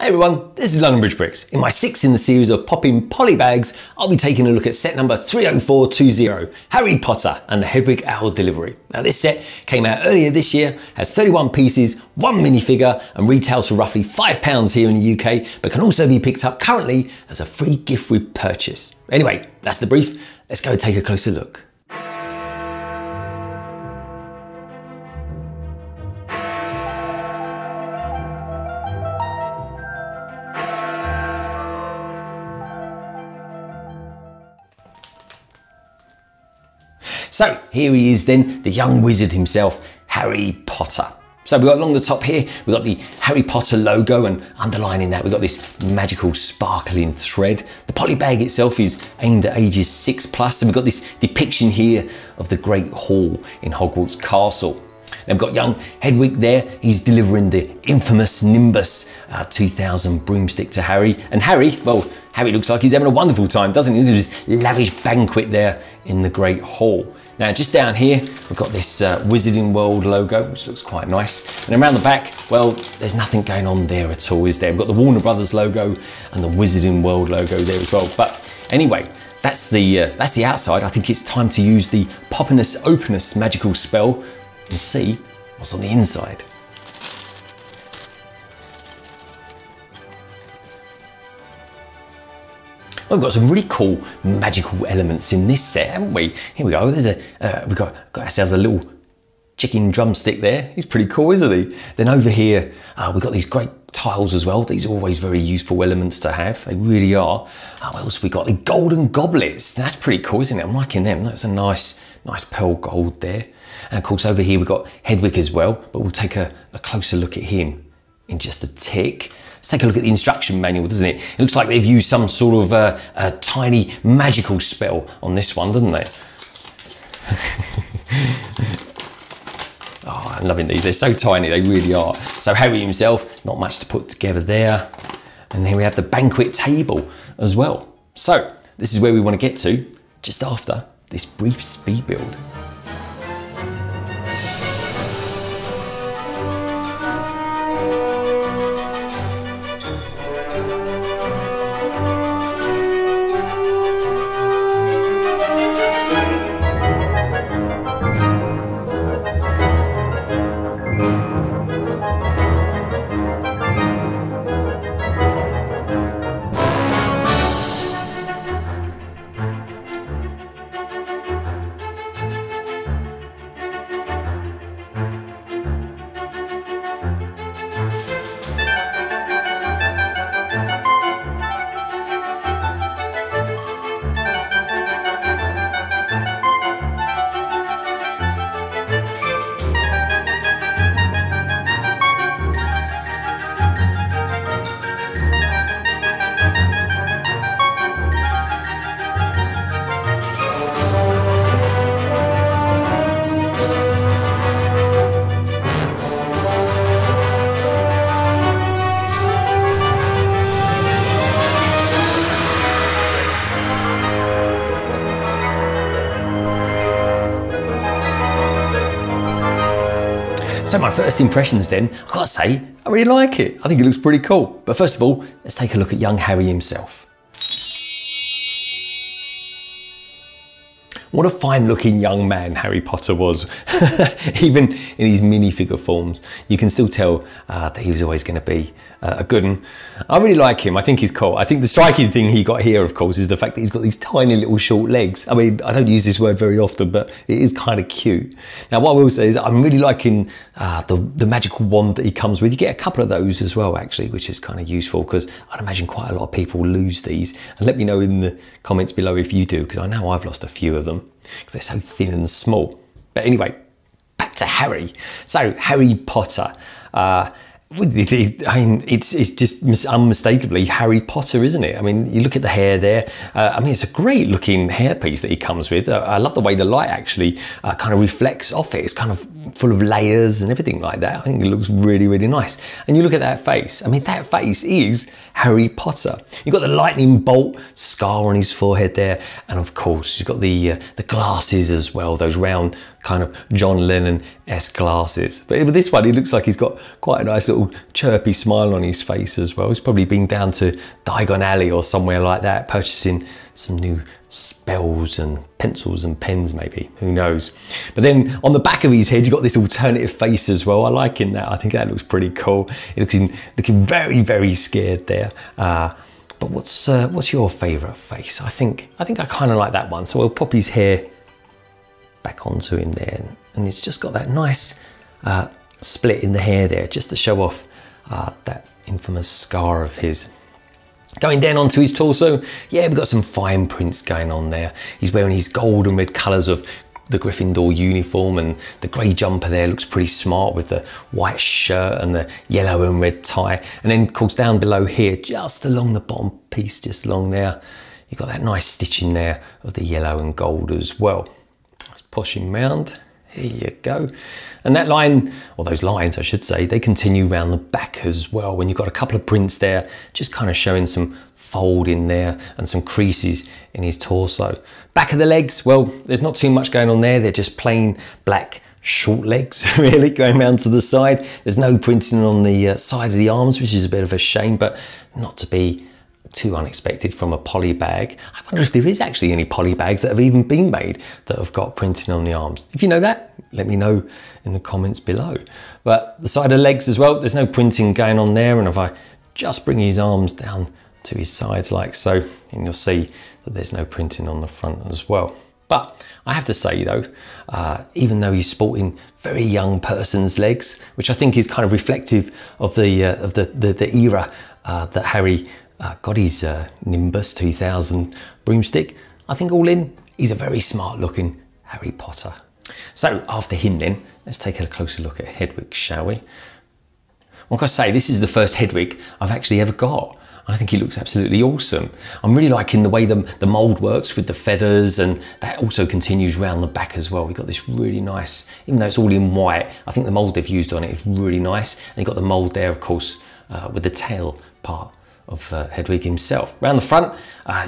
Hey everyone, this is London Bridge Bricks. In my 6th in the series of PoPPin Polybags, I'll be taking a look at set number 30420, Harry Potter and the Hedwig Owl Delivery. Now this set came out earlier this year, has 31 pieces, 1 minifigure and retails for roughly £5 here in the UK, but can also be picked up currently as a free gift with purchase. Anyway, that's the brief. Let's go take a closer look. So here he is then, the young wizard himself, Harry Potter. So we've got along the top here, we've got the Harry Potter logo, and underlining that we've got this magical sparkling thread. The polybag itself is aimed at ages 6+, and we've got this depiction here of the Great Hall in Hogwarts Castle. Then we've got young Hedwig there, he's delivering the infamous Nimbus 2000 broomstick to Harry. And Harry, well, Harry looks like he's having a wonderful time, doesn't he? There's this lavish banquet there in the Great Hall. Now just down here, we've got this Wizarding World logo, which looks quite nice. And around the back, well, there's nothing going on there at all, is there? We've got the Warner Brothers logo and the Wizarding World logo there as well. But anyway, that's the outside. I think it's time to use the Poppinus Opinus magical spell and see what's on the inside. We've got some really cool magical elements in this set, haven't we? Here we go. There's we've got ourselves a little chicken drumstick there. He's pretty cool, isn't he? Then over here, we've got these great tiles as well. These are always very useful elements to have. They really are. What else we got? The golden goblets. That's pretty cool, isn't it? I'm liking them. That's a nice pearl gold there. And of course, over here we've got Hedwig as well. But we'll take a closer look at him in just a tick. Let's take a look at the instruction manual, doesn't it? It looks like they've used some sort of a tiny magical spell on this one, doesn't they? Oh, I'm loving these. They're so tiny, they really are. So Harry himself, not much to put together there. And here we have the banquet table as well. So this is where we want to get to just after this brief speed build. So my first impressions then, I've got to say, I really like it. I think it looks pretty cool. But first of all, let's take a look at young Harry himself. What a fine looking young man Harry Potter was. Even in his minifigure forms, you can still tell that he was always going to be a good one. I really like him. I think he's cool. I think the striking thing he got here, of course, is the fact that he's got these tiny little short legs. I mean, I don't use this word very often, but it is kind of cute. Now, what I will say is I'm really liking the magical wand that he comes with. You get a couple of those as well, actually, which is kind of useful because I'd imagine quite a lot of people lose these. And let me know in the comments below if you do, because I know I've lost a few of them because they're so thin and small. But anyway, back to Harry. So Harry Potter. I mean, it's just unmistakably Harry Potter, isn't it? I mean, you look at the hair there. I mean, it's a great looking hairpiece that he comes with. I love the way the light actually kind of reflects off it. It's kind of full of layers and everything like that. I think it looks really, really nice. And you look at that face. I mean, that face is Harry Potter. You've got the lightning bolt scar on his forehead there, and of course you've got the glasses as well, those round kind of John Lennon-esque glasses. But with this one, he looks like he's got quite a nice little chirpy smile on his face as well. He's probably been down to Diagon Alley or somewhere like that, purchasing some new spells and pencils and pens maybe, who knows. But then on the back of his head, you've got this alternative face as well. I like that. I think that looks pretty cool. He looking very, very scared there. But what's your favourite face? I think I kind of like that one. So we'll pop his hair back onto him there, and it's just got that nice split in the hair there, just to show off that infamous scar of his. Going down onto his torso, yeah, we've got some fine prints going on there. He's wearing his gold and red colours of the Gryffindor uniform, and the grey jumper there looks pretty smart with the white shirt and the yellow and red tie. And then of course down below here, just along the bottom piece, just along there, you've got that nice stitching there of the yellow and gold as well. Let's push him round. Here you go. And that line, or those lines I should say, they continue around the back as well, when you've got a couple of prints there, just kind of showing some fold in there and some creases in his torso. Back of the legs, well, there's not too much going on there. They're just plain black short legs, really, going around to the side. There's no printing on the side of the arms, which is a bit of a shame, but not to be too unexpected from a polybag. I wonder if there is actually any polybags that have even been made that have got printing on the arms. If you know that, let me know in the comments below. But the side of legs as well, there's no printing going on there. And if I just bring his arms down to his sides like so, and you'll see that there's no printing on the front as well. But I have to say though, even though he's sporting very young person's legs, which I think is kind of reflective of the era that Harry got his Nimbus 2000 broomstick, I think all in, he's a very smart looking Harry Potter. So after him then, let's take a closer look at Hedwig, shall we? Like I say, this is the first Hedwig I've actually ever got. I think he looks absolutely awesome. I'm really liking the way the mould works with the feathers, and that also continues round the back as well. We've got this really nice, even though it's all in white, I think the mould they've used on it is really nice. And you've got the mould there, of course, with the tail part of Hedwig himself. Round the front,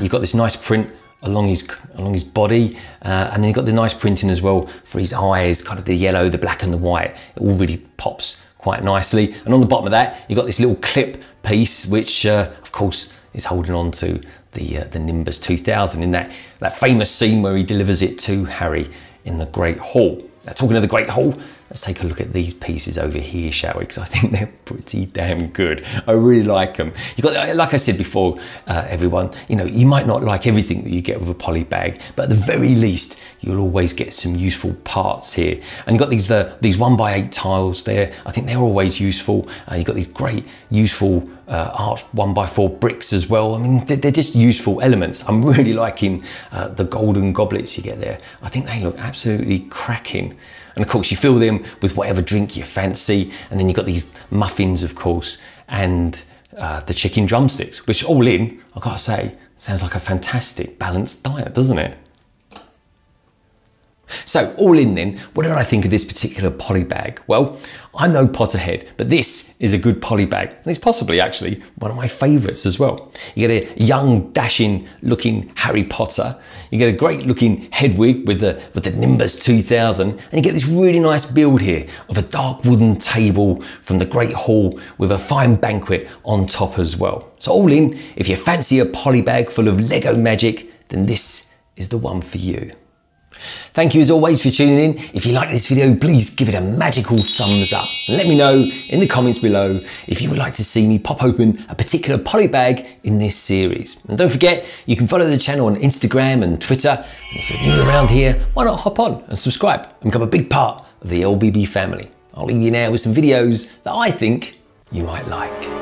you've got this nice print along his body, and then you've got the nice printing as well for his eyes, kind of the yellow, the black and the white. It all really pops quite nicely. And on the bottom of that, you've got this little clip piece, which of course is holding on to the Nimbus 2000 in that famous scene where he delivers it to Harry in the Great Hall. Now, talking of the Great Hall, let's take a look at these pieces over here, shall we? Because I think they're pretty damn good. I really like them. You've got, like I said before, everyone, you know, you might not like everything that you get with a poly bag, but at the very least, you'll always get some useful parts here. And you've got these 1x8 tiles there. I think they're always useful. You've got these great, useful arched 1x4 bricks as well. I mean, they're just useful elements. I'm really liking the golden goblets you get there. I think they look absolutely cracking. And of course you fill them with whatever drink you fancy. And then you've got these muffins, of course, and the chicken drumsticks, which all in, I've got to say, sounds like a fantastic balanced diet, doesn't it? So all in then, what did I think of this particular poly bag? Well, I'm no Potterhead, but this is a good poly bag, and it's possibly actually one of my favourites as well. You get a young, dashing looking Harry Potter, you get a great looking Hedwig with the Nimbus 2000, and you get this really nice build here of a dark wooden table from the Great Hall with a fine banquet on top as well. So all in, if you fancy a poly bag full of Lego magic, then this is the one for you. Thank you as always for tuning in. If you like this video, please give it a magical thumbs up and let me know in the comments below if you would like to see me pop open a particular poly bag in this series. And don't forget, you can follow the channel on Instagram and Twitter. And if you're new around here, why not hop on and subscribe and become a big part of the LBB family. I'll leave you now with some videos that I think you might like.